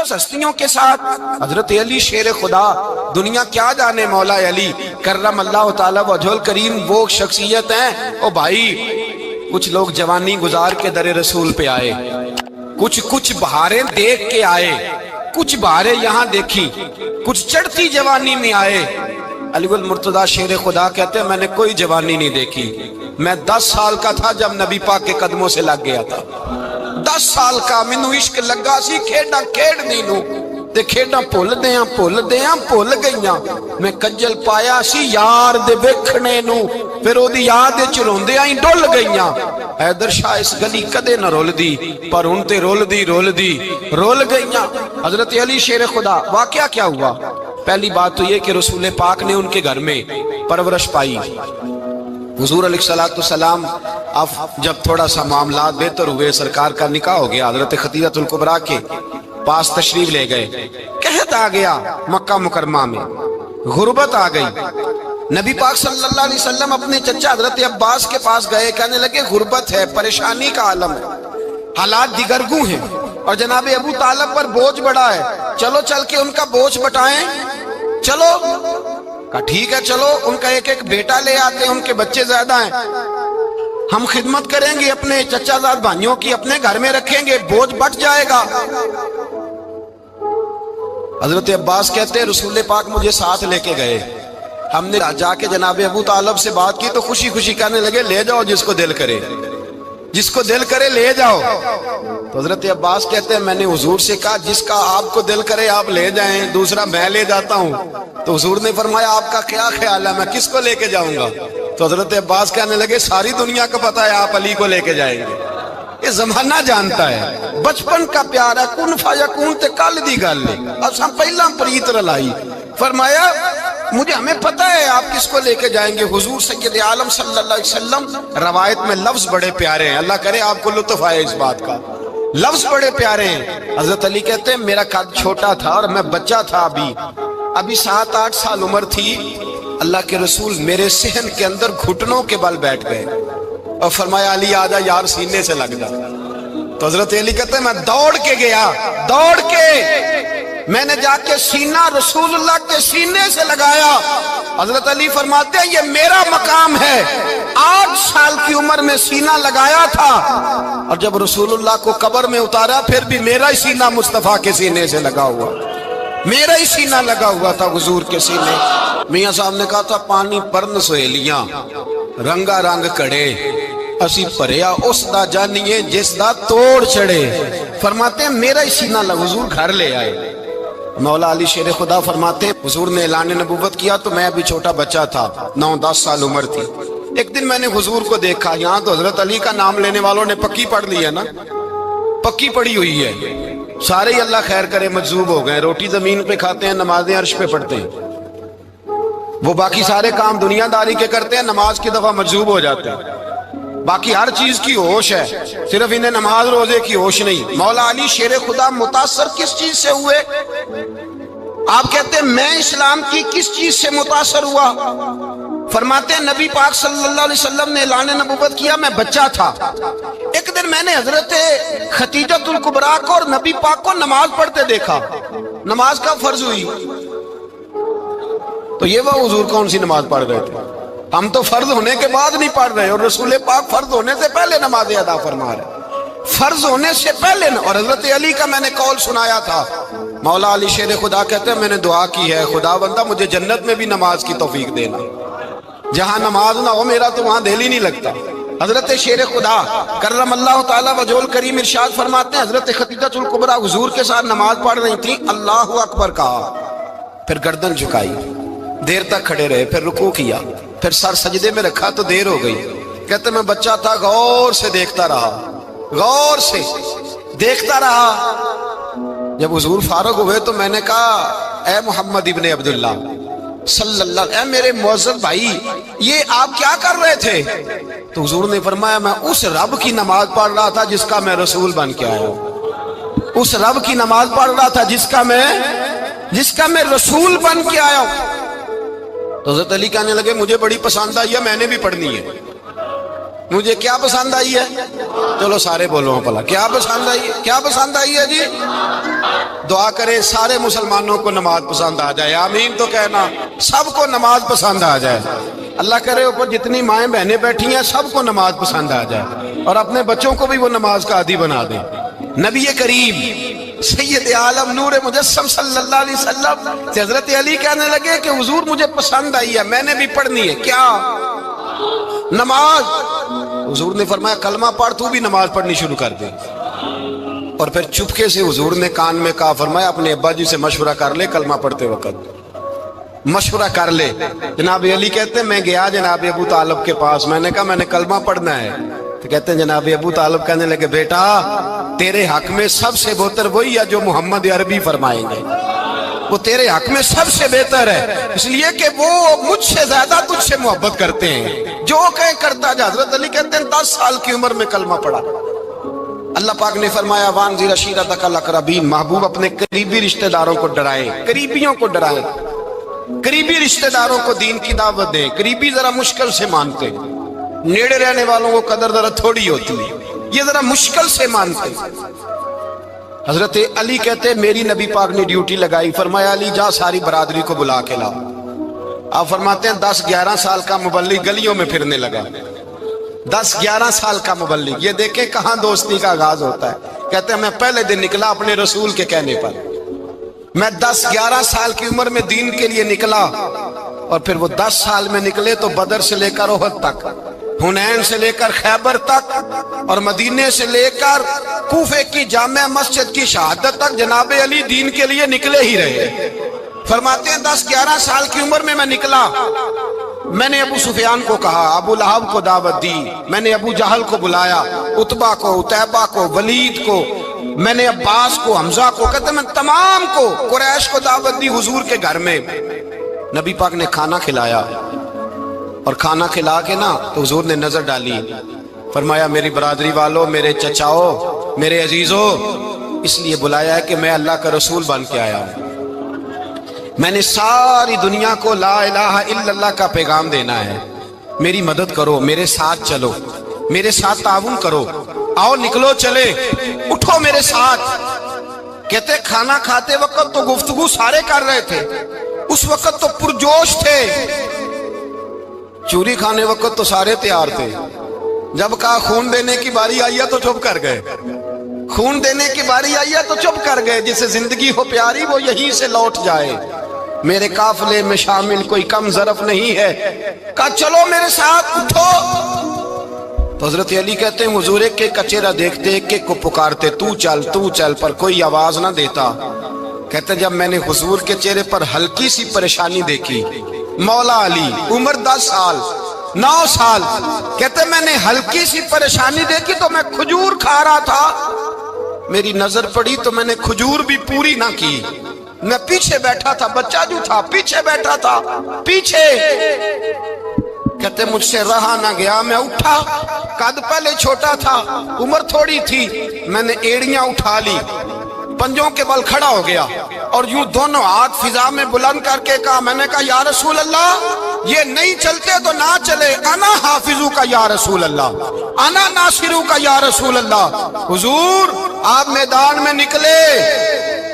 زبردست ہستیوں کے ساتھ. حضرت علی شیر خدا, دنیا کیا جانے مولا علی کرم اللہ تعالی وجہ الکریم وہ شخصیت ہیں. او بھائی کچھ لوگ جوانی گزار کے در رسول پہ آئے, کچھ بہاریں دیکھ کے آئے, کچھ بہاریں یہاں دیکھی, کچھ چڑھتی جوانی میں آئے. علی المرتضیٰ شیر خدا کہتے ہیں میں نے کوئی جوانی نہیں دیکھی. میں 10 سال کا تھا جب نبی پاک کے قدموں سے لگ گیا تھا. 10 سال کا مینوں عشق لگا سی, کھیڈاں کھیڈنی نو تے کھیڈاں بھول بھول گئیاں. میں کجل پایا سی یار دے ویکھنے نو, پھر او دی یاد وچ روندیاں ہی ڈل گئیاں. حیدر شاہ اس گلی کدے نہ رول دی, پر ہن تے رول گئیاں. حضرت علی شیر خدا, واقعہ کیا ہوا؟ پہلی بات تو یہ کہ رسول پاک نے ان کے گھر میں پرورش پائی. حضور علیہ السلام اب جب تھوڑا سا معاملات بہتر ہوئے, سرکار کا نکاح ہو گیا, حضرت خدیجہ الکبریٰ کے پاس تشریف لے گئے. قحط آ گیا مکہ مکرمہ میں, غربت آ گئی. نبی پاک صلی اللہ علیہ وسلم اپنے چچا حضرت عباس کے پاس گئے, کہنے لگے غربت ہے, پریشانی کا عالم ہے, حالات دیگرگوں ہیں, اور جناب ابو طالب پر بوجھ بڑا ہے, چلو چل کے ان کا بوجھ بٹائیں. چلو کہا ٹھیک ہے, چلو ان کا ایک بیٹا لے آتے ہیں, ان کے بچے زیادہ ہیں, ہم خدمت کریں گے اپنے چچا زاد بھائیوں کی, اپنے گھر میں رکھیں گے, بوجھ بٹ جائے گا. حضرت عباس کہتے ہیں رسول پاک مجھے ساتھ لے کے گئے. ہم نے جا کے جناب ابو طالب سے بات کی تو خوشی خوشی کہنے لگے لے جاؤ جس کو دل کرے لے جاؤ. تو حضرت عباس کہتے ہیں میں نے حضور سے کہا جس کا آپ کو دل کرے آپ لے جائیں, دوسرا میں لے جاتا ہوں. تو حضور نے فرمایا آپ کا کیا خیال ہے, میں کس کو لے کے جاؤں گا؟ تو حضرت عباس کہنے لگے ساری دنیا کو پتا ہے آپ علی کو لے کے جائیں گے. یہ زمانہ جانتا ہے, بچپن کا پیار ہے, کن فیکون تے کل دی گل ہے, اساں پہلا پریت رلائی. فرمایا مجھے ہمیں پتہ ہے آپ کس کو لے کے جائیں گے. حضور سید عالم صلی اللہ علیہ وسلم, روایت میں لفظ بڑے پیارے ہیں, اللہ کرے آپ کو لطف آئے اس بات کا, لفظ بڑے پیارے ہیں. حضرت علی کہتے ہیں میرا قد چھوٹا تھا اور میں بچہ تھا, ابھی 7-8 سال عمر تھی. اللہ کے رسول میرے صحن کے اندر گھٹنوں کے بل بیٹھ گئے اور فرمایا علی آجا یار سینے سے لگ جا. تو حضرت علی کہتے ہیں میں دوڑ کے گیا, میں نے جا کے سینہ رسول اللہ کے سینے سے لگایا. حضرت علی فرماتے ہیں یہ میرا مقام ہے, 8 سال کی عمر میں سینہ لگایا تھا, اور جب رسول اللہ کو قبر میں اتارا پھر بھی میرا ہی سینہ مصطفیٰ کے سینے سے لگا ہوا, میرا ہی سینہ لگا ہوا تھا حضور کے سینے. میاں صاحب نے کہا تھا پانی پرن سہیلیاں رنگا رنگ کڑے, اسی پریا اس دا جانیے جس دا توڑ چڑے. فرماتے ہیں میرا ہی سینہ لگا, حضور گھر لے آئے. مولا علی شیر خدا فرماتے ہیں حضور نے اعلان نبوت کیا تو میں ابھی چھوٹا بچہ تھا, 9-10 سال عمر تھی. ایک دن میں نے حضور کو دیکھا, یہاں تو حضرت علی کا نام لینے والوں نے پکی پڑھ لی ہے نا, پکی پڑھی ہوئی ہے, سارے ہی اللہ خیر کرے مجذوب ہو گئے. روٹی زمین پہ کھاتے ہیں, نمازیں عرش پہ پڑھتے ہیں, وہ باقی سارے کام دنیا داری کے کرتے ہیں, نماز کی دفعہ مجذوب ہو جاتے ہیں. باقی ہر چیز کی ہوش ہے, صرف انہیں نماز روزے کی ہوش نہیں. مولا علی شیر خدا متاثر کس چیز سے ہوئے؟ آپ کہتے ہیں میں اسلام کی کس چیز سے متاثر ہوا؟ فرماتے ہیں نبی پاک صلی اللہ علیہ وسلم نے اعلان نبوت کیا, میں بچہ تھا. ایک دن میں نے حضرت خدیجہ الکبریٰ کو اور نبی پاک کو نماز پڑھتے دیکھا. نماز کا فرض ہوئی تو یہ وہ حضور کون سی نماز پڑھ رہے تھے؟ ہم تو فرض ہونے کے بعد نہیں پڑھ رہے, اور رسول پاک فرض ہونے سے پہلے نماز ادا فرما رہے, فرض ہونے سے پہلے. اور حضرت علی کا میں نے قول سنایا تھا. مولا علی شیر خدا کہتے ہیں میں نے دعا کی ہے خدا بندہ مجھے جنت میں بھی نماز کی توفیق دینا, جہاں نماز نہ ہو میرا تو وہاں دل ہی نہیں لگتا. حضرت شیر خدا کرم اللہ تعالی وجہ الکریم ارشاد فرماتے ہیں حضرت خدیجہ الکبریٰ حضور کے ساتھ نماز پڑھ رہی تھی, اللہ اکبر کہا, پھر گردن جھکائی, دیر تک کھڑے رہے, پھر رکوع کیا, پھر سر سجدے میں رکھا تو دیر ہو گئی. کہتے میں بچہ تھا, غور سے دیکھتا رہا. جب حضور فارغ ہوئے تو میں نے کہا اے محمد ابن عبداللہ صلی اللہ علیہ وسلم, اے میرے معزز بھائی یہ آپ کیا کر رہے تھے؟ تو حضور نے فرمایا میں اس رب کی نماز پڑھ رہا تھا جس کا میں رسول بن کے آیا ہوں, اس رب کی نماز پڑھ رہا تھا جس کا میں رسول بن کے آیا ہوں. تو حضرت علی کہنے لگے مجھے بڑی پسند آئی ہے, میں نے بھی پڑھنی ہے. مجھے کیا پسند آئی ہے؟ چلو سارے بولو پلا کیا پسند آئی ہے؟ کیا پسند آئی ہے جی؟ دعا کرے سارے مسلمانوں کو نماز پسند آ جائے، آمین تو کہنا، سب کو نماز پسند آ جائے۔ اللہ کرے اوپر جتنی مائیں بہنیں بیٹھی ہیں سب کو نماز پسند آ جائے، اور اپنے بچوں کو بھی وہ نماز کا عادی بنا دیں۔ نبی کریم سید عالم نور مجسم صلی اللہ علیہ وسلم سے حضرت علی کہنے لگے کہ حضور مجھے پسند آئی ہے، میں نے بھی پڑھنی ہے۔ کیا؟ نماز۔ حضور نے فرمایا کلمہ پڑھ، تو بھی نماز پڑھنی شروع کر دے۔ اور پھر چپکے سے حضور نے کان میں کہا، فرمایا اپنے ابا جی سے مشورہ کر لے کلمہ پڑھتے وقت، مشورہ کر لے۔ جناب علی کہتے ہیں میں گیا جناب ابو طالب کے پاس، میں نے کہا میں نے کلمہ پڑھنا ہے، تو کہتے ہیں جناب ابو طالب کہنے لگے بیٹا تیرے حق میں سب سے بہتر وہی ہے جو محمد عربی فرمائیں گے، وہ تیرے حق میں سب سے بہتر ہے، اس لیے کہ وہ مجھ سے زیادہ تجھ سے محبت کرتے ہیں، جو کہیں کرتا جا۔ حضرت علی کہتے ہیں 10 سال کی عمر میں کلمہ پڑھا۔ اللہ پاک نے فرمایا وانذر عشیرتک الاقربین، محبوب اپنے قریبی رشتہ داروں کو ڈرائیں، قریبیوں کو ڈرائیں، قریبی رشتہ داروں کو دین کی دعوت دیں۔ قریبی ذرا مشکل سے مانتے، نیڑے رہنے والوں کو قدر ذرا تھوڑی ہوتی ہے، یہ ذرا مشکل سے مانتے۔ حضرت علی کہتے میری نبی پاک نے ڈیوٹی لگائی، فرمایا علی جا ساری برادری کو بلا کے لاؤ۔ آپ فرماتے ہیں 10-11 سال کا مبلغ گلیوں میں پھرنے لگا، 10-11 سال کا مبلغ۔ یہ دیکھیں کہاں دوستی کا آغاز ہوتا ہے۔ کہتے ہیں میں پہلے دن نکلا اپنے رسول کے کہنے پر، میں 10-11 سال کی عمر میں دین کے لیے نکلا، اور پھر وہ 10 سال میں نکلے تو بدر سے لے کر احد تک، حنین سے لے کر خیبر تک، اور مدینے سے لے کر کوفے کی جامع مسجد کی شہادت تک جناب علی دین کے لیے نکلے ہی رہے۔ فرماتے ہیں 10-11 سال کی عمر میں نکلا، میں نے ابو سفیان کو کہا، ابو لہب کو دعوت دی، میں نے ابو جہل کو بلایا، عتبہ کو، عتیبہ کو، ولید کو، میں نے عباس کو، حمزہ کو، کہتے میں تمام کو، قریش کو دعوت دی حضور کے گھر میں۔ نبی پاک نے کھانا کھلایا، اور کھانا کھلا کے نا تو حضور نے نظر ڈالی، فرمایا میری برادری والوں، میرے چچاؤ، میرے عزیزوں، اس لیے بلایا ہے کہ میں اللہ کا رسول بن کے آیا ہوں، میں نے ساری دنیا کو لا الہ الا اللہ کا پیغام دینا ہے، میری مدد کرو، میرے ساتھ چلو، میرے ساتھ تعاون کرو، آؤ نکلو چلے، اٹھو میرے ساتھ۔ کہتے کھانا کھاتے وقت تو گفتگو سارے کر رہے تھے، اس وقت تو پرجوش تھے، چوری کھانے وقت تو سارے تیار تھے، جب کہا خون دینے کی باری آئی ہے تو چپ کر گئے، خون دینے کی باری آئی ہے تو چپ کر گئے، جسے زندگی ہو پیاری وہ یہیں سے لوٹ جائے، میرے قافلے میں شامل کوئی کم ظرف نہیں ہے، کہا چلو میرے ساتھ اٹھو۔ تو حضرت علی کہتے ہیں حضور ایک ایک کا چہرہ دیکھتے، ایک ایک کو پکارتے، تو چل پر کوئی آواز نہ دیتا۔ کہتے جب میں نے حضور کے چہرے پر ہلکی سی پریشانی دیکھی، مولا علی عمر 10 سال 9 سال، کہتے میں نے ہلکی سی پریشانی دیکھی تو میں کھجور کھا رہا تھا، میری نظر پڑی تو میں نے کھجور بھی پوری نہ کی، میں پیچھے بیٹھا تھا، بچہ جو تھا پیچھے بیٹھا تھا، پیچھے۔ کہتے مجھ سے رہا نہ گیا، میں اٹھا، قد پہلے چھوٹا تھا، عمر تھوڑی تھی، میں نے ایڑیاں اٹھا لی، پنجوں کے بل کھڑا ہو گیا، اور یوں دونوں ہاتھ فضا میں بلند کر کے کہا، میں نے کہا یا رسول اللہ یہ نہیں چلتے تو نہ چلے، انا حافظو کا یا رسول اللہ، انا ناصرو کا یا رسول اللہ۔ حضور آپ میدان میں نکلے،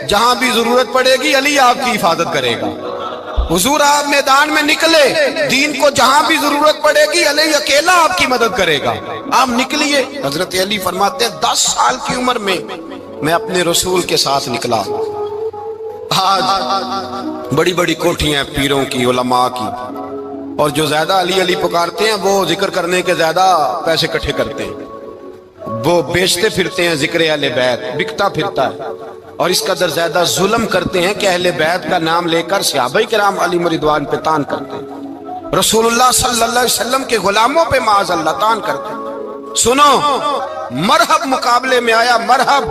جہاں بھی ضرورت پڑے گی علی آپ کی حفاظت کرے گا، حضور آپ میدان میں نکلے، دین کو جہاں بھی ضرورت پڑے گی علی اکیلا آپ کی مدد کرے گا، آپ نکلیے۔ حضرت علی فرماتے ہیں 10 سال کی عمر میں میں اپنے رسول کے ساتھ نکلا۔ آج بڑی بڑی کوٹھیاں پیروں کی، علماء کی، اور جو زیادہ علی علی پکارتے ہیں وہ ذکر کرنے کے زیادہ پیسے اکٹھے کرتے ہیں، وہ بیچتے پھرتے ہیں ذکر اہل بیت، بکتا پھرتا ہے، اور اس قدر زیادہ ظلم کرتے ہیں کہ اہل بیت کا نام لے کر صحابہ کرام علی رضوان پہ تان کرتے ہیں، رسول اللہ صلی اللہ علیہ وسلم کے غلاموں پہ معاذ اللہ تان کرتے ہیں۔ سنو مرحب مقابلے میں آیا، مرحب۔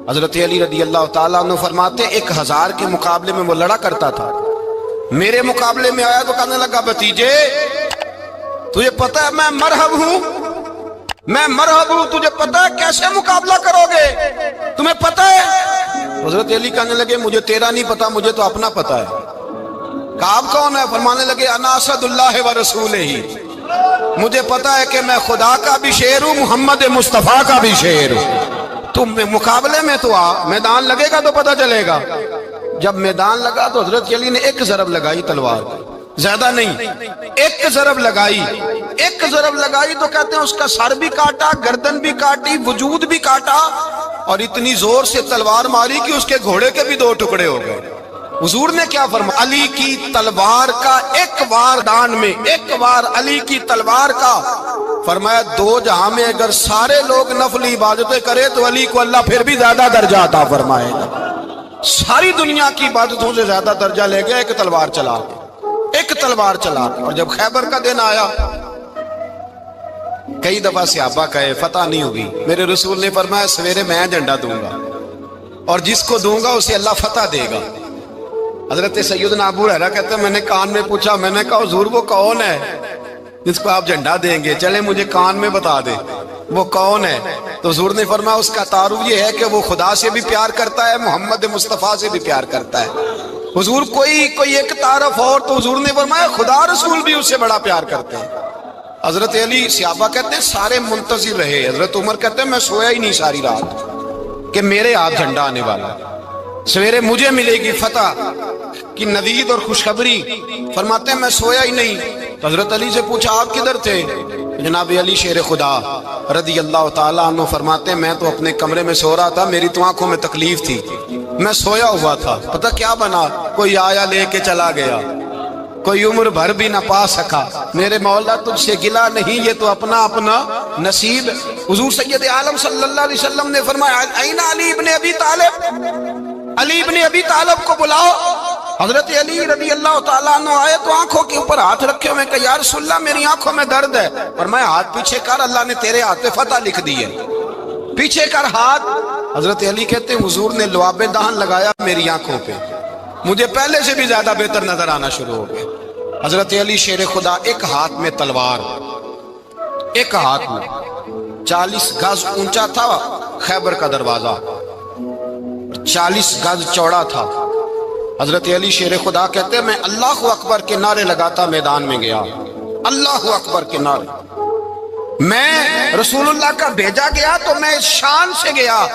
حضرت علی رضی اللہ تعالیٰ عنہ فرماتے 1000 کے مقابلے میں وہ لڑا کرتا تھا، میرے مقابلے میں آیا تو کہنے لگا بھتیجے تجھے پتہ ہے میں مرحب ہوں، میں مرحب ہوں، تجھے پتہ ہے کیسے مقابلہ کرو گے، تمہیں پتہ ہے؟ حضرت علی کہنے لگے مجھے تیرا نہیں پتا، مجھے تو اپنا پتا ہے۔ کہا آپ کون ہے؟ فرمانے لگے انا اسد اللہ و رسولہ، مجھے پتا ہے کہ میں خدا کا بھی شیر ہوں، محمد مصطفیٰ کا بھی شیر ہوں۔ تم مقابلے میں تو آ، میدان لگے گا تو پتہ چلے گا۔ جب میدان لگا تو حضرت علی نے ایک ضرب لگائی تلوار کو، زیادہ نہیں، ایک ضرب لگائی۔ ایک ضرب لگائی تو کہتے ہیں اس کا سر بھی کاٹا، گردن بھی کاٹی، وجود بھی کاٹا، اور اتنی زور سے تلوار ماری کہ اس کے گھوڑے کے بھی دو ٹکڑے ہو گئے۔ حضور نے کیا فرمایا؟ علی کی تلوار کا ایک وار دان میں، ایک وار علی کی تلوار کا، فرمایا دو جہاں میں اگر سارے لوگ نفلی عبادتیں کرے تو علی کو اللہ پھر بھی زیادہ درجہ عطا فرمائے گا۔ ساری دنیا کی عبادتوں سے زیادہ درجہ لے گیا ایک تلوار چلا کے، ایک تلوار چلا کے۔ اور جب خیبر کا دن آیا، کئی دفعہ صحابہ کہے فتح نہیں ہوگی، میرے رسول نے فرمایا سویرے میں جھنڈا دوں گا، اور جس کو دوں گا اسے اللہ فتح دے گا۔ حضرت سیدنا ابو ہریرہ کہتے ہیں میں نے کان میں پوچھا، میں نے کہا حضور وہ کون ہے جس کو آپ جھنڈا دیں گے؟ چلے مجھے کان میں بتا دے وہ کون ہے۔ تو حضور نے فرمایا اس کا تعارف یہ ہے کہ وہ خدا سے بھی پیار کرتا ہے، محمد مصطفیٰ سے بھی پیار کرتا ہے۔ حضور کوئی ایک تعارف اور، تو حضور نے فرمایا خدا رسول بھی اس سے بڑا پیار کرتے ہیں۔ حضرت علی، صحابہ کہتے ہیں سارے منتظر رہے۔ حضرت عمر کہتے ہیں میں سویا ہی نہیں ساری رات کہ میرے ہاتھ جھنڈا آنے والا، سویرے مجھے ملے گی فتح کی نوید اور خوشخبری۔ فرماتے ہیں میں سویا ہی نہیں۔ حضرت علی سے پوچھا آپ کدھر تھے؟ جناب علی شیر خدا رضی اللہ تعالیٰ عنہ فرماتے ہیں میں تو اپنے کمرے میں سو رہا تھا، میری تو آنکھوں میں تکلیف تھی، میں سویا ہوا تھا، پتہ کیا بنا؟ کوئی آیا لے کے چلا گیا، کوئی عمر بھر بھی نہ پا سکا۔ میرے مولا تجھ سے گلا نہیں، یہ تو اپنا اپنا نصیب۔ حضور سید عالم صلی اللہ علیہ وسلم نے فرمایا این علی ابن ابی طالب، علی ابن ابی طالب کو بلاؤ۔ حضرت علی رضی اللہ تعالیٰ عنہ آئے تو آنکھوں کے اوپر ہاتھ رکھے ہوئے کہ یا رسول اللہ میری آنکھوں میں درد ہے، فرمایا ہاتھ پیچھے کر، اللہ نے تیرے ہاتھ پہ فتح لکھ دی ہے، پیچھے کر ہاتھ۔ حضرت علی کہتے ہیں حضور نے لعاب دہن لگایا میری آنکھوں پہ، مجھے پہلے سے بھی زیادہ بہتر نظر آنا شروع ہو گیا۔ حضرت علی شیر خدا، ایک ہاتھ میں تلوار، ایک ہاتھ میں 40 گز اونچا تھا خیبر کا دروازہ، 40 گز چوڑا تھا۔ حضرت علی شیر خدا کہتے ہیں میں اللہ اکبر کے نعرے لگاتا میدان میں گیا، اللہ اکبر کے نعرے۔ میں رسول اللہ کا بھیجا گیا تو میں اس شان سے گیا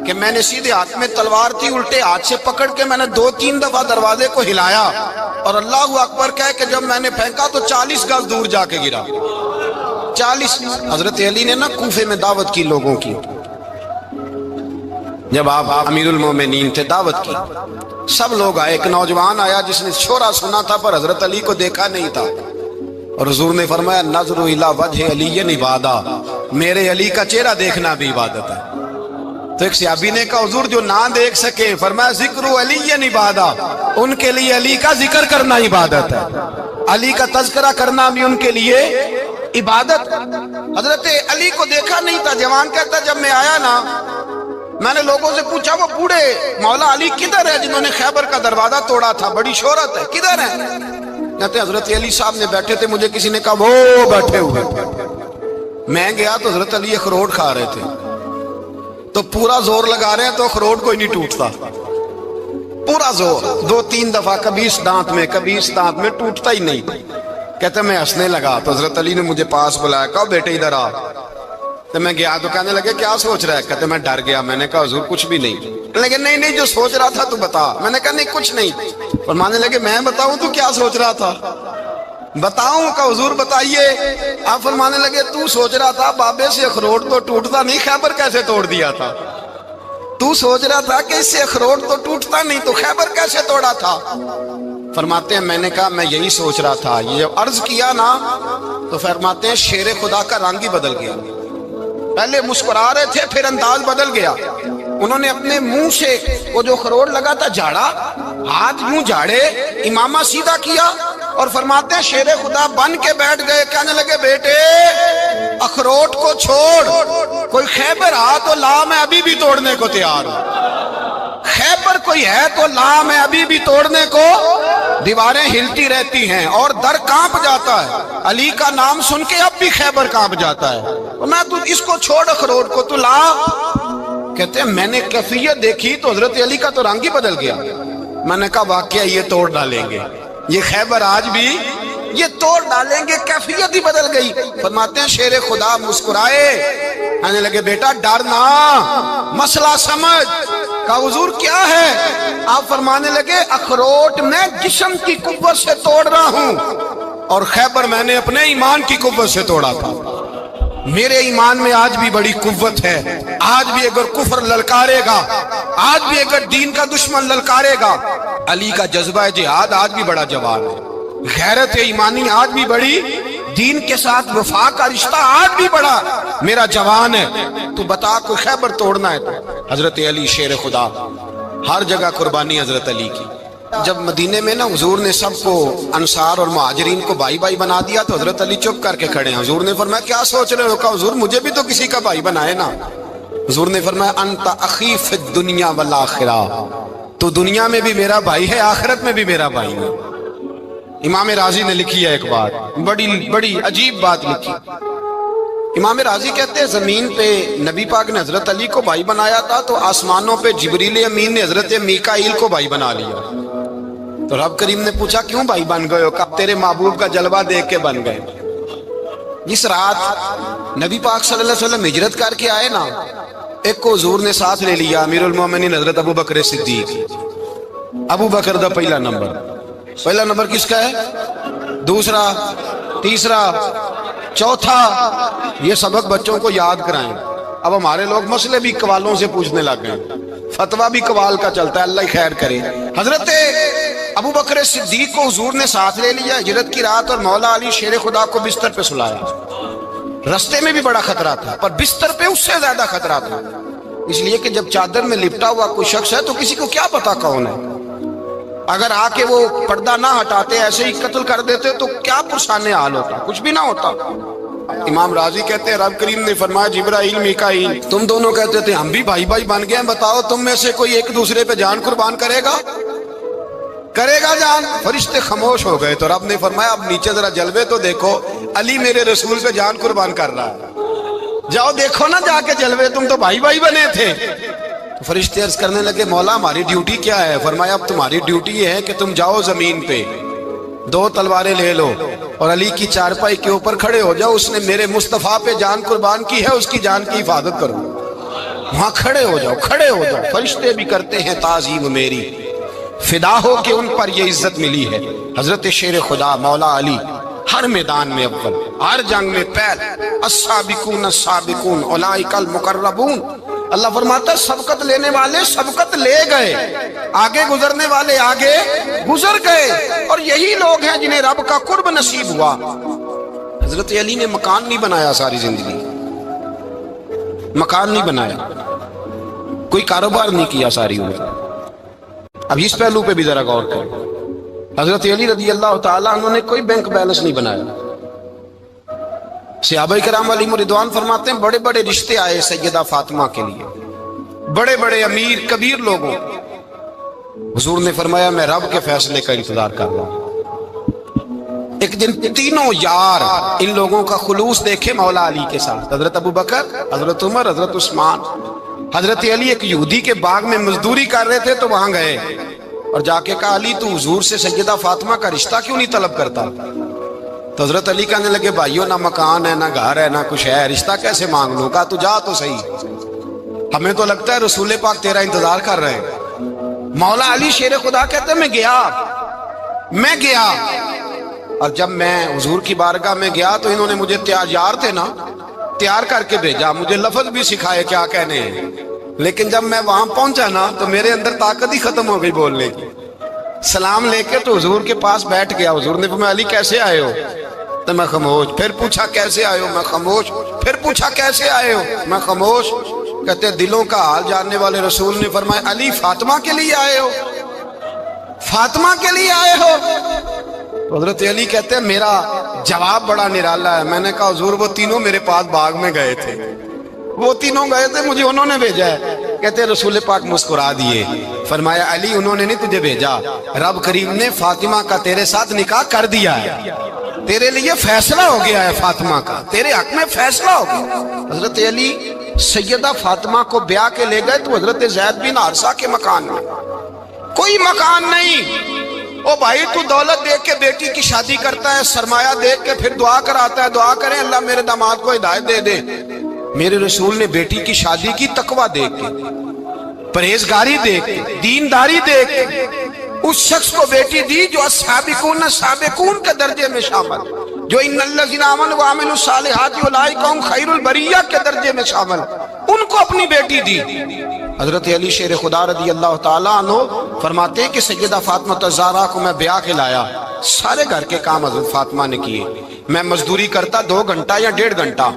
کہ میں نے سیدھے ہاتھ میں تلوار تھی، الٹے ہاتھ سے پکڑ کے میں نے 2-3 دفعہ دروازے کو ہلایا اور اللہ اکبر کہہ کہ جب میں نے پھینکا تو 40 گز دور جا کے گرا، 40۔ حضرت علی نے نا کوفے میں دعوت کی لوگوں کی، جب آپ امیر المومنین تھے، دعوت کی، سب لوگ آئے۔ ایک نوجوان آیا جس نے شورا سنا تھا پر حضرت علی کو دیکھا نہیں تھا، اور حضور نے فرمایا نظر الی وجہ علی عبادہ، میرے علی کا چہرہ دیکھنا بھی عبادت ہے۔ تو ایک صحابی نے کہا حضور جو نہ دیکھ سکے، فرمایا ذکر علی عبادہ، ان کے لیے علی کا ذکر کرنا عبادت ہے، علی کا تذکرہ کرنا بھی ان کے لیے عبادت۔ حضرت علی کو دیکھا نہیں تھا۔ جوان کہتا جب میں آیا نا، میں نے لوگوں سے پوچھا وہ بوڑھے مولا علی کدھر ہے جنہوں نے خیبر کا دروازہ توڑا تھا، بڑی شہرت ہے، کدھر ہے؟ کہتے حضرت علی صاحب نے بیٹھے تھے، مجھے کسی نے کہا وہ بیٹھے ہوئے۔ میں گیا تو حضرت علی اخروٹ کھا رہے تھے، تو پورا زور لگا رہے ہیں تو اخروٹ کوئی نہیں ٹوٹتا، پورا زور 2-3 دفعہ، کبھی اس دانت میں کبھی اس دانت میں، ٹوٹتا ہی نہیں۔ کہتے میں ہنسنے لگا تو حضرت علی نے مجھے پاس بلایا، کہا بیٹے ادھر آ۔ تو میں گیا تو کہنے لگے کیا سوچ رہا ہے؟ کہتے میں ڈر گیا۔ میں نے کہا حضور کچھ بھی نہیں۔ لیکن نہیں جو سوچ رہا تھا تو بتا۔ میں نے کہا نہیں کچھ نہیں۔ فرمانے لگے میں بتاؤں تو کیا سوچ رہا تھا؟ بتاؤں؟ کہ حضور بتائیے۔ آپ فرمانے لگے تو سوچ رہا تھا بابے سے اخروٹ تو ٹوٹتا نہیں، خیبر کیسے توڑ دیا تھا؟ تو سوچ رہا تھا کہ اس سے اخروٹ تو ٹوٹتا نہیں تو خیبر کیسے توڑا تھا؟ فرماتے ہیں میں نے کہا میں یہی سوچ رہا تھا۔ یہ عرض کیا نا تو فرماتے ہیں شیر خدا کا رنگ ہی بدل گیا، پہلے مسکرا رہے تھے پھر انداز بدل گیا۔ انہوں نے اپنے منہ سے وہ جو خروٹ لگا تھا جھاڑا، ہاتھ منہ جھاڑے، امامہ سیدھا کیا اور فرماتے ہیں شیر خدا بن کے بیٹھ گئے۔ کہنے لگے بیٹے اخروٹ کو چھوڑ، کوئی خیبر آ تو لا، میں ابھی بھی توڑنے کو تیار ہوں۔ خیبر کوئی ہے تو لا، میں ابھی بھی توڑنے کو۔ دیواریں ہلتی رہتی ہیں اور در کانپ جاتا ہے، علی کا نام سن کے اب بھی خیبر کانپ جاتا ہے۔ میں تو اس کو چھوڑ اخروٹ کو تو لا۔ کہتے ہیں میں نے کیفیت دیکھی تو حضرت علی کا تو رنگ ہی بدل گیا۔ میں نے کہا واقعہ یہ توڑ ڈالیں گے، یہ خیبر آج بھی یہ توڑ ڈالیں گے، کیفیت ہی بدل گئی۔ فرماتے ہیں شیر خدا مسکرائے، کہنے لگے بیٹا ڈرنا، مسئلہ سمجھ۔ کہا حضور کیا ہے؟ آپ فرمانے لگے اخروٹ میں جسم کی قوت سے توڑ رہا ہوں، اور خیبر میں نے اپنے ایمان کی قوت سے توڑا تھا۔ میرے ایمان میں آج بھی بڑی قوت ہے، آج بھی اگر کفر للکارے گا، آج بھی اگر دین کا دشمن للکارے گا، علی کا جذبہ جہاد آج بھی بڑا جوان ہے، غیرت ایمانی آج بھی بڑی، دین کے ساتھ وفا کا رشتہ آج بھی بڑا میرا جوان ہے۔ تو بتا کوئی خیبر توڑنا ہے تو حضرت علی شیر خدا، ہر جگہ قربانی حضرت علی کی۔ جب مدینے میں نا حضور نے سب کو انصار اور مہاجرین کو بھائی بھائی بنا دیا تو حضرت علی چپ کر کے کھڑے ہیں۔ حضور نے فرمایا کیا سوچ رہے ہو؟ کہا حضور مجھے بھی تو کسی کا بھائی بنائے نا۔ حضور نے فرمایا انت اخی فی الدنیا والآخرہ، تو دنیا میں بھی میرا بھائی ہے، آخرت میں بھی میرا بھائی ہے۔ امام راضی نے لکھی ہے ایک بات، بڑی عجیب بات لکھی۔ امام راضی کہتے ہیں زمین پہ نبی پاک نے حضرت علی کو بھائی بنایا تھا تو آسمانوں پہ جبریل امین نے حضرت میکائیل کو بھائی بنا لیا۔ تو رب کریم نے پوچھا کیوں بھائی بن گئے ہو؟ کہا تیرے محبوب کا جلوہ دیکھ کے بن گئے۔ جس رات نبی پاک صلی اللہ علیہ وسلم ہجرت کر کے آئے نا، ایک کو حضور نے ساتھ لے لیا، امیر المومنین حضرت ابو بکر صدیق۔ ابو بکر دا پہلا نمبر کس کا ہے؟ دوسرا، تیسرا، چوتھا۔ یہ سبق بچوں کو یاد کرائیں۔ اب ہمارے لوگ مسئلے بھی قوالوں سے پوچھنے لگ گئے، فتویٰ بھی قوال کا چلتا ہے، اللہ ہی خیر کرے۔ حضرت ابو بکر صدیق کو حضور نے ساتھ لے لیا ہجرت کی رات، اور مولا علی شیر خدا کو بستر پہ سلایا۔ رستے میں بھی بڑا خطرہ تھا، پر بستر پہ اس سے زیادہ خطرہ تھا، اس لیے کہ جب چادر میں لپٹا ہوا کوئی شخص ہے تو کسی کو کیا پتا کون ہے، اگر آ کے وہ پردہ نہ ہٹاتے ایسے ہی قتل کر دیتے تو کیا پرسانے حال ہوتا، کچھ بھی نہ ہوتا۔ امام راضی کہتے ہیں رب کریم نے فرمایا جبرائیل میکائیل تم دونوں کہتے تھے ہم بھی بھائی بھائی بن گئے ہیں، بتاؤ تم میں سے کوئی ایک دوسرے پہ جان قربان کرے گا جان؟ فرشتے خاموش ہو گئے تو رب نے فرمایا اب نیچے ذرا جلوے تو دیکھو، علی میرے رسول پہ جان قربان کر رہا ہے، جاؤ دیکھو نا جا کے جلوے، تم تو بھائی بھائی بنے تھے۔ تو فرشتے عرض کرنے لگے مولا ہماری ڈیوٹی کیا ہے؟ فرمایا اب تمہاری ڈیوٹی یہ ہے کہ تم جاؤ زمین پہ 2 تلواریں لے لو اور علی کی چارپائی کے اوپر کھڑے ہو جاؤ، اس نے میرے مصطفیٰ پہ جان قربان کی ہے، اس کی جان کی حفاظت کرو۔ وہاں کھڑے ہو جاؤ۔ فرشتے بھی کرتے ہیں تعظیم میری، فدا ہو کہ ان پر یہ عزت ملی ہے۔ حضرت شیر خدا مولا علی ہر میدان میں اول، ہر جنگ میں پہل، السابقون السابقون اولئک المقربون۔ اللہ فرماتا ہے سبقت لینے والے سبقت لے گئے، آگے گزرنے والے آگے گزر گئے، اور یہی لوگ ہیں جنہیں رب کا قرب نصیب ہوا۔ حضرت علی نے مکان نہیں بنایا، ساری زندگی مکان نہیں بنایا، کوئی کاروبار نہیں کیا ساری عمر۔ اب اس پہلو پہ بھی ذرا غور کریں، حضرت علی رضی اللہ تعالیٰ انہوں نے کوئی بینک بیلنس نہیں بنایا۔ صحابہ کرام علیہم رضوان فرماتے ہیں بڑے بڑے رشتے آئے سیدہ فاطمہ کے لیے، بڑے بڑے امیر کبیر لوگوں، حضور نے فرمایا میں رب کے فیصلے کا انتظار کر رہا ہوں۔ ایک دن تینوں یار ان لوگوں کا خلوص دیکھے مولا علی کے ساتھ، حضرت ابو بکر، حضرت عمر، حضرت عثمان۔ حضرت علی ایک یہودی کے باغ میں مزدوری کر رہے تھے تو وہاں گئے اور جا کے کہا علی تو حضور سے سیدہ فاطمہ کا رشتہ کیوں نہیں طلب کرتا؟ تو حضرت علی کہنے لگے بھائیو نہ مکان ہے، نہ گھر ہے، نہ کچھ ہے، رشتہ کیسے مانگ لوں؟ کہا تو جا تو صحیح، ہمیں تو لگتا ہے رسول پاک تیرا انتظار کر رہے ہیں۔ مولا علی شیر خدا کہتے ہیں میں گیا اور جب میں حضور کی بارگاہ میں گیا تو انہوں نے مجھے یار تھے نا، تیار کر کے بھیجا، مجھے لفظ بھی سکھائے کیا کہنے ہیں، لیکن جب میں وہاں پہنچا نا تو میرے اندر طاقت ہی ختم ہو گئی بولنے کی۔ سلام لے کے تو حضور کے پاس بیٹھ گیا، حضور نے فرمایا علی کیسے آئے ہو؟ تو میں خاموش، پھر پوچھا کیسے آئے ہو؟ میں خاموش، پھر پوچھا کیسے آئے ہو؟ میں خاموش۔ کہتے دلوں کا حال جاننے والے رسول نے فرمایا علی فاطمہ کے لیے آئے ہو؟ فاطمہ کے لیے آئے ہو؟ حضرت علی کہتے ہیں میرا جواب بڑا نرالا ہے، میں نے کہا حضور وہ تینوں میرے پاس باغ میں گئے تھے، وہ تینوں گئے تھے، مجھے انہوں نے بھیجا ہے۔ کہتے ہیں رسول پاک مسکرا دیے، فرمایا علی انہوں نے نہیں تجھے بھیجا، رب کریم نے فاطمہ کا تیرے ساتھ نکاح کر دیا ہے، تیرے لیے فیصلہ ہو گیا ہے، فاطمہ کا تیرے حق میں فیصلہ ہو گیا۔ حضرت علی سیدہ فاطمہ کو بیاہ کے لے گئے تو حضرت زید بن حارثہ کے مکان میں، کوئی مکان نہیں، او بھائی تو دولت دیکھ کے بیٹی کی شادی کرتا ہے، سرمایہ دیکھ کے پھر دعا کراتا ہے، دعا کریں اللہ میرے داماد کو ہدایت دے دے۔ میرے رسول نے بیٹی کی شادی کی تقوی دیکھ کے، پرہیزگاری دیکھ کے، دینداری دیکھ کے اس شخص کو بیٹی دی جو السابقون السابقون کے درجے میں شامل، جو ان الذین آمنوا وعملوا الصالحات اولئک هم خیر البریہ کے درجے میں شامل، ان کو اپنی بیٹی دی۔ حضرت علی شیر خدا رضی اللہ تعالیٰ عنہ فرماتے ہیں کہ سیدہ فاطمہ الزہرا کو میں بیاہ کے لایا، سارے گھر کے کام حضرت فاطمہ نے کیے، میں مزدوری کرتا 2 گھنٹہ یا 1.5 گھنٹہ،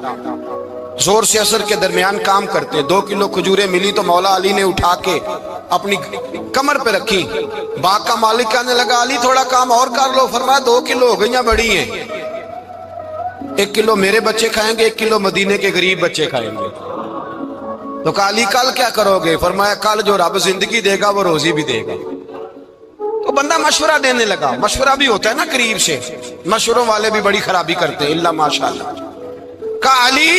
زور سے عصر کے درمیان کام کرتے، 2 کلو کھجوریں ملی تو مولا علی نے اٹھا کے اپنی کمر پہ رکھی، باغ کا مالک کہنے لگا علی تھوڑا کام اور کر لو، فرمایا 2 کلو ہو گئیں بڑی ہیں، 1 کلو میرے بچے کھائیں گے، 1 کلو مدینے کے غریب بچے کھائیں گے۔ تو کہا علی کل کیا کرو گے؟ فرمایا کل جو رب زندگی دے گا وہ روزی بھی دے گا۔ تو بندہ مشورہ دینے لگا، مشورہ بھی ہوتا ہے نا قریب سے، مشوروں والے بھی بڑی خرابی کرتے ہیں اللہ ماشاءاللہ۔ کہا علی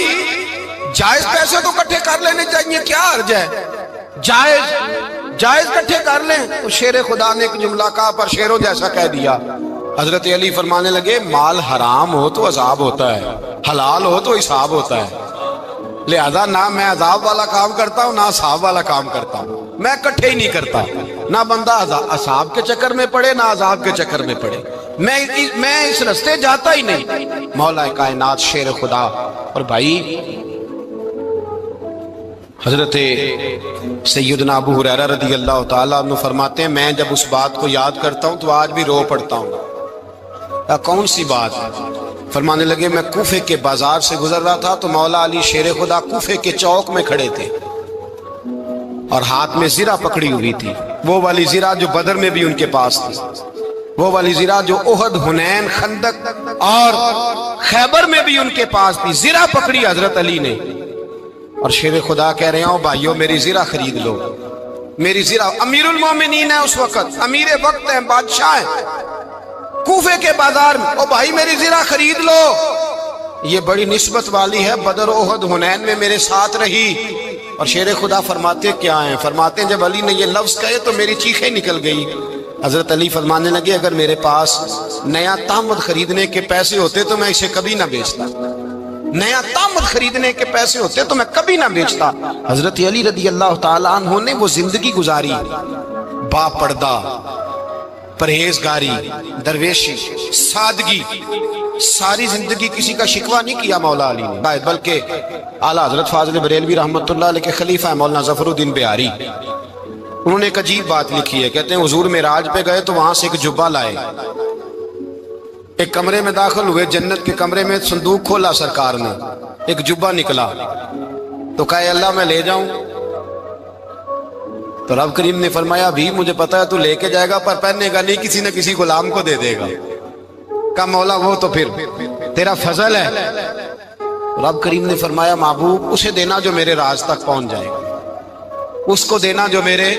جائز پیسے تو کٹھے کر لینے چاہیے، کیا حرج ہے، جائز کٹھے کر لیں۔ تو شیر خدا نے ایک جملہ کہا پر شیروں جیسا کہہ دیا۔ حضرت علی فرمانے لگے مال حرام ہو تو عذاب ہوتا ہے، حلال ہو تو حساب ہوتا ہے، لہذا نہ میں عذاب والا کام کرتا ہوں نہ حساب والا کام کرتا ہوں، میں کٹھے ہی نہیں کرتا، نہ بندہ حساب کے چکر میں پڑے نہ عذاب کے چکر میں پڑے، میں اس رستے جاتا ہی نہیں۔ مولا کائنات شیر خدا۔ اور بھائی حضرت سیدنا ابو ہریرہ رضی اللہ تعالیٰ عنہ فرماتے ہیں میں جب اس بات کو یاد کرتا ہوں تو آج بھی رو پڑتا ہوں۔ کون سی بات؟ فرمانے لگے میں کوفے کے بازار سے گزر رہا تھا تو مولا علی شیر خدا کوفے کے چوک میں کھڑے تھے اور ہاتھ میں زرہ پکڑی ہوئی تھی، وہ والی زرہ جو بدر میں بھی ان کے پاس تھی، وہ والی زرہ جو احد، حنین، خندق اور خیبر میں بھی ان کے پاس تھی، زرہ پکڑی حضرت علی نے اور شیر خدا کہہ رہے ہوں بھائیو میری زرہ خرید لو، میری زرہ۔ امیر المومنین ہے اس وقت، امیر وقت ہے، بادشاہ ہے کوفے کے بازار میں، او بھائی میری زرہ خرید لو، یہ بڑی نسبت والی ہے، بدر، احد، حنین میں میرے ساتھ رہی۔ اور شیر خدا فرماتے کیا ہیں؟ فرماتے ہیں جب علی نے یہ لفظ کہے تو میری چیخیں نکل گئی۔ حضرت علی فرمانے لگے اگر میرے پاس نیا تامد خریدنے کے پیسے ہوتے تو میں اسے کبھی نہ بیچتا، نیا تامد خریدنے کے پیسے ہوتے تو میں کبھی نہ بیچتا۔ حضرت علی رضی اللہ تعالیٰ عنہ نے وہ زندگی گزاری، با پردہ، پرہیزگاری، درویشی، سادگی، ساری زندگی کسی کا شکوہ نہیں کیا مولا علی نے، بلکہ اعلیٰ حضرت فاضل بریلوی رحمۃ اللہ علیہ کے خلیفہ ہے مولانا ظفر الدین بہاری، انہوں نے ایک عجیب بات لکھی ہے، کہتے ہیں حضور معراج پہ گئے تو وہاں سے ایک جبہ لائے، ایک کمرے میں داخل ہوئے، جنت کے کمرے میں صندوق کھولا سرکار نے، ایک جبہ نکلا تو کہا اللہ میں لے جاؤں؟ تو رب کریم نے فرمایا بھی مجھے پتا ہے تو لے کے جائے گا پر پہننے گا نہیں، کسی نہ کسی غلام کو دے دے گا۔ کہا مولا وہ تو پھر تیرا فضل ہے۔ رب کریم نے فرمایا محبوب اسے دینا جو میرے راز تک پہنچ جائے گا، اس کو دینا جو میرے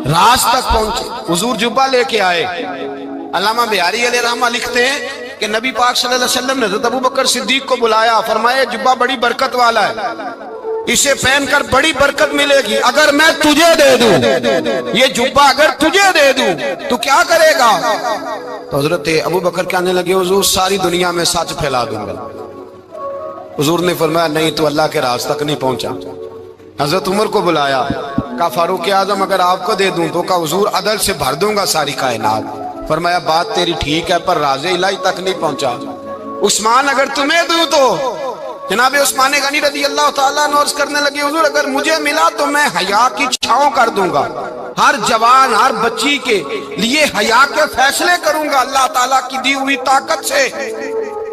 راز تک پہنچے۔ حضور جبہ لے کے آئے۔ علامہ بہاری علیہ رحمہ لکھتے ہیں کہ نبی پاک صلی اللہ علیہ وسلم نے حضرت ابوبکر صدیق کو بلایا، فرمایا جبہ بڑی برکت والا ہے، اسے پہن کر بڑی برکت ملے گی، اگر میں تجھے دے دوں یہ جبہ، اگر تجھے دے دوں تو کیا کرے گا؟ تو حضرت ابوبکر کہنے لگے حضور ساری دنیا میں سچ پھیلا دوں گا۔ حضور نے فرمایا نہیں تو اللہ کے راز تک نہیں پہنچا۔ حضرت عمر کو بلایا، کہا فاروق اعظم اگر آپ کو دے دوں تو کہا حضور عدل سے بھر دوں گا ساری کائنات۔ فرمایا بات تیری ٹھیک ہے پر راز الہی تک نہیں پہنچا۔ عثمان اگر تمہیں دوں تو جناب عثمان غنی رضی اللہ تعالیٰ عنہ عرض کرنے لگے حضور اگر مجھے ملا تو میں حیا کی چھاؤں کر دوں گا، ہر جوان ہر بچی کے لیے حیا کے فیصلے کروں گا اللہ تعالیٰ کی دی ہوئی طاقت سے۔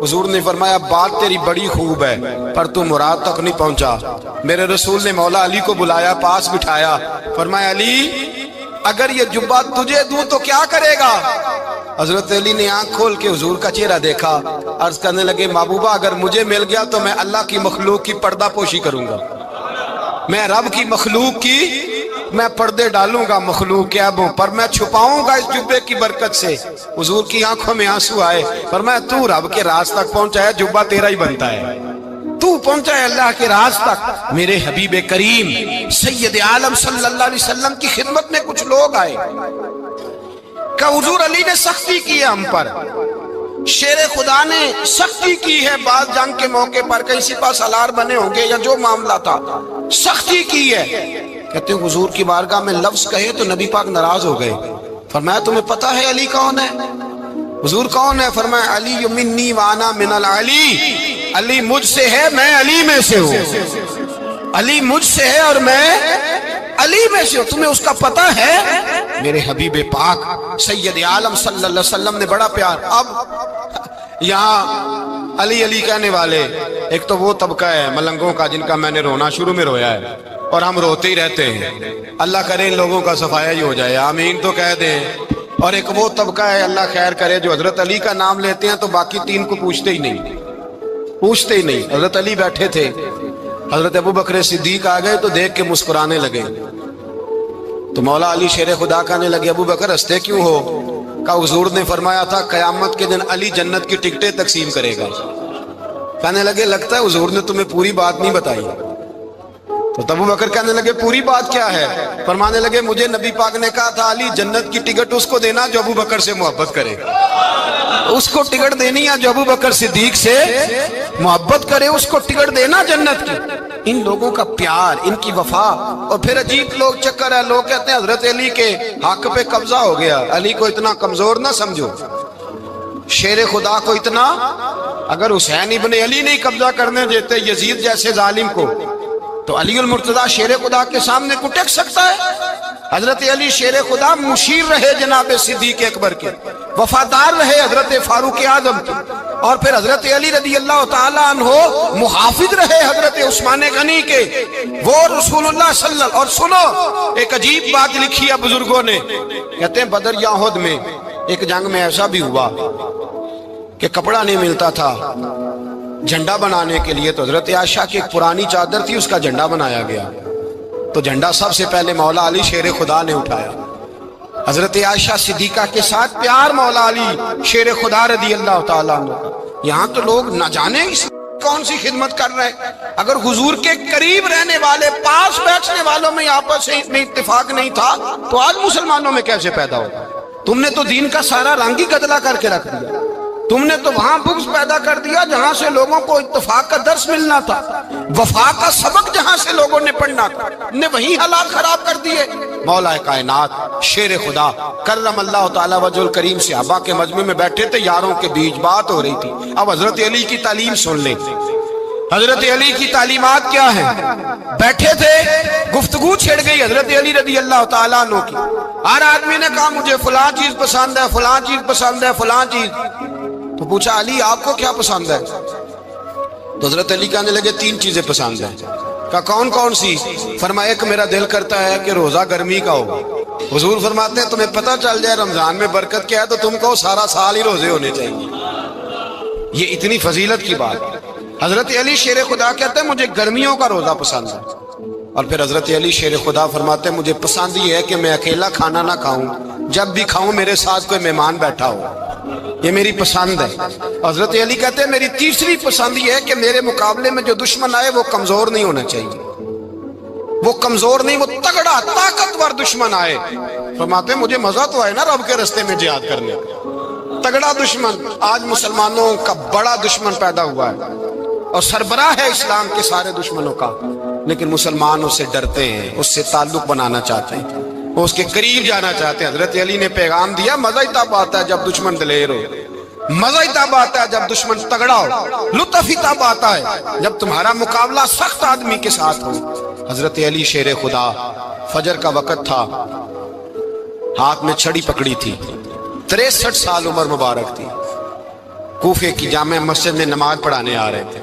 حضور نے فرمایا بات تیری بڑی خوب ہے پر تو مراد تک نہیں پہنچا۔ میرے رسول نے مولا علی کو بلایا، پاس بٹھایا، فرمایا علی اگر یہ جبہ تجھے دوں تو کیا کرے گا؟ حضرت علی نے آنکھ کھول کے حضور کا چہرہ دیکھا، عرض کرنے لگے محبوبہ اگر مجھے مل گیا تو میں اللہ کی مخلوق کی پردہ پوشی کروں گا، میں رب کی مخلوق کی میں پردے ڈالوں گا مخلوق کے عیبوں پر، میں چھپاؤں گا اس جبے کی برکت سے۔ حضور کی آنکھوں میں آنسو آئے، فرمایا تو رب کے راز تک پہنچا ہے، جبہ تیرا ہی بنتا ہے، تو تو پہنچا ہے اللہ کے راز تک۔ میرے حبیب کریم سید عالم صلی اللہ علیہ وسلم کی خدمت میں کچھ لوگ آئے کہ حضور علی نے سختی کی ہے ہم پر، شیر خدا نے سختی کی ہے، بعض جنگ کے موقع پر کہیں سپاہ سالار بنے ہوں گے یا جو معاملہ تھا سختی کی ہے۔ کہتے ہیں حضور کی بارگاہ میں لفظ کہے تو نبی پاک ناراض ہو گئے۔ فرمایا تمہیں پتہ ہے علی کون ہے؟ حضور کون ہے؟ فرمایا علی منی وانا من العلی، علی مجھ سے ہے میں علی میں سے ہوں، علی مجھ سے ہے اور میں علی میں سے ہوں، تمہیں اس کا پتہ ہے؟ میرے حبیب پاک سید عالم صلی اللہ علیہ وسلم نے بڑا پیار۔ اب یہاں علی علی کہنے والے ایک تو وہ طبقہ ہے ملنگوں کا جن کا میں نے رونا شروع میں رویا ہے اور ہم روتے ہی رہتے ہیں، اللہ کرے ان لوگوں کا صفایا ہی ہو جائے، آمین تو کہہ دیں۔ اور ایک وہ طبقہ ہے اللہ خیر کرے جو حضرت علی کا نام لیتے ہیں تو باقی تین کو پوچھتے ہی نہیں۔ حضرت علی بیٹھے تھے، حضرت ابو بکر صدیق آ گئے تو دیکھ کے مسکرانے لگے، تو مولا علی شیر خدا کہنے لگے ابو بکر ہنستے کیوں ہو؟ کہ حضور نے فرمایا تھا قیامت کے دن علی جنت کی ٹکٹیں تقسیم کرے گا۔ کہنے لگے لگتا ہے حضور نے تمہیں پوری بات نہیں بتائی۔ تو ابو بکر کہنے لگے پوری بات کیا ہے؟ فرمانے لگے مجھے نبی پاک نے کہا تھا علی جنت کی ٹکٹ اس کو دینا جو ابو بکر سے محبت کرے، اس کو ٹکٹ دینی ہے جو ابو بکر صدیق سے محبت کرے، اس کو ٹکٹ دینا جنت کی۔ ان لوگوں کا پیار، ان کی وفا۔ اور پھر عجیب لوگ چکر ہے، لوگ کہتے ہیں حضرت علی کے حق پہ قبضہ ہو گیا، علی کو اتنا کمزور نہ سمجھو، شیر خدا کو اتنا، اگر حسین ابن علی نہیں قبضہ کرنے دیتے یزید جیسے ظالم کو تو علی المرتضیٰ شیر خدا کے سامنے کو ٹک سکتا ہے؟ حضرت علی شیر خدا مشیر رہے جناب صدیق اکبر کے، وفادار رہے حضرت فاروق اعظم کے، اور پھر حضرت علی رضی اللہ تعالیٰ عنہ محافظ رہے حضرت عثمان غنی کے، وہ رسول اللہ صلی اللہ علیہ وسلم۔ اور سنو ایک عجیب بات لکھی ہے بزرگوں نے، کہتے ہیں بدر یا احد میں ایک جنگ میں ایسا بھی ہوا کہ کپڑا نہیں ملتا تھا جھنڈا بنانے کے لیے، تو حضرت عائشہ کی ایک پرانی چادر تھی اس کا جھنڈا بنایا گیا، تو جھنڈا سب سے پہلے مولا علی شیر خدا نے اٹھایا۔ حضرت عائشہ صدیقہ کے ساتھ پیار مولا علی شیر خدا رضی اللہ تعالیٰ عنہ۔ یہاں تو لوگ نہ جانے اس کون سی خدمت کر رہے ہیں، اگر حضور کے قریب رہنے والے پاس بیٹھنے والوں میں آپس میں اتفاق نہیں تھا تو آج مسلمانوں میں کیسے پیدا ہو؟ تم نے تو دین کا سارا رنگ ہی گدلا کر کے رکھ دیا، تم نے تو وہاں بغض پیدا کر دیا جہاں سے لوگوں کو اتفاق کا درس ملنا تھا، وفا کا سبق جہاں سے لوگوں نے پڑھنا تھا، نے وہی حالات خراب کر دیے۔ مولا کائنات شیر خدا کرم اللہ تعالیٰ وجہ الکریم صحابہ کے مجمع میں بیٹھے تھے، یاروں کے بیچ بات ہو رہی تھی۔ اب حضرت علی کی تعلیم سن لیں، حضرت علی کی تعلیمات کیا ہیں؟ بیٹھے تھے، گفتگو چھڑ گئی حضرت علی رضی اللہ تعالیٰ عنہ کی، ہر آدمی نے کہا مجھے فلاں چیز پسند ہے، فلاں چیز پسند ہے، فلاں چیز۔ تو پوچھا علی آپ کو کیا پسند ہے؟ تو حضرت علی کہنے لگے تین چیزیں پسند ہیں۔ کہا کون کون سی؟ فرمایا ایک میرا دل کرتا ہے کہ روزہ گرمی کا ہو۔ حضور فرماتے ہیں تمہیں پتہ چل جائے رمضان میں برکت کیا ہے تو تم کو سارا سال ہی روزے ہونے چاہیے، یہ اتنی فضیلت کی بات۔ حضرت علی شیر خدا کہتے ہیں مجھے گرمیوں کا روزہ پسند ہے، اور پھر حضرت علی شیر خدا فرماتے ہیں مجھے پسند یہ ہے کہ میں اکیلا کھانا نہ کھاؤں، جب بھی کھاؤں میرے ساتھ کوئی مہمان بیٹھا ہو، یہ میری پسند ہے۔ حضرت علی کہتے ہیں میری تیسری پسند یہ ہے کہ میرے مقابلے میں جو دشمن آئے وہ کمزور نہیں ہونا چاہیے، وہ کمزور نہیں، وہ تگڑا طاقتور دشمن آئے۔ فرماتے ہیں مجھے مزہ تو آئے نا رب کے رستے میں جہاد کرنے کا، تگڑا دشمن۔ آج مسلمانوں کا بڑا دشمن پیدا ہوا ہے اور سربراہ ہے اسلام کے سارے دشمنوں کا، لیکن مسلمان اس سے ڈرتے ہیں، اس سے تعلق بنانا چاہتے ہیں، وہ اس کے قریب جانا چاہتے ہیں۔ حضرت علی نے پیغام دیا مزہ ہی تب آتا ہے جب دشمن دلیر ہو، مزہ ہی تب آتا ہے جب دشمن تگڑا ہو، لطف ہی تب آتا ہے جب تمہارا مقابلہ سخت آدمی کے ساتھ ہو۔ حضرت علی شیر خدا، فجر کا وقت تھا، ہاتھ میں چھڑی پکڑی تھی، 63 سال عمر مبارک تھی، کوفے کی جامع مسجد میں نماز پڑھانے آ رہے تھے،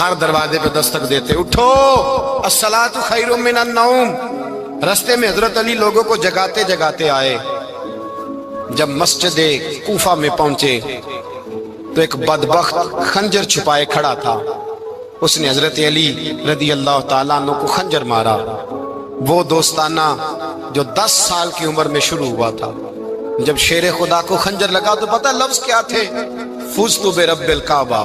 ہر دروازے پہ دستک دیتے اٹھو الصلاۃ خیر من النوم۔ رستے میں حضرت علی لوگوں کو جگاتے جگاتے آئے، جب مسجد کوفہ میں پہنچے تو ایک بدبخت خنجر چھپائے کھڑا تھا، اس نے حضرت علی رضی اللہ تعالیٰ عنہ کو خنجر مارا، وہ دوستانہ جو 10 سال کی عمر میں شروع ہوا تھا۔ جب شیر خدا کو خنجر لگا تو پتہ لفظ کیا تھے؟ فزت برب الکعبہ،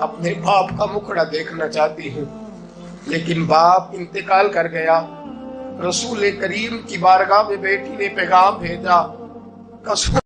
اپنے باپ کا مکھڑا دیکھنا چاہتی ہوں، لیکن باپ انتقال کر گیا۔ رسول کریم کی بارگاہ میں بیٹی نے پیغام بھیجا، قسم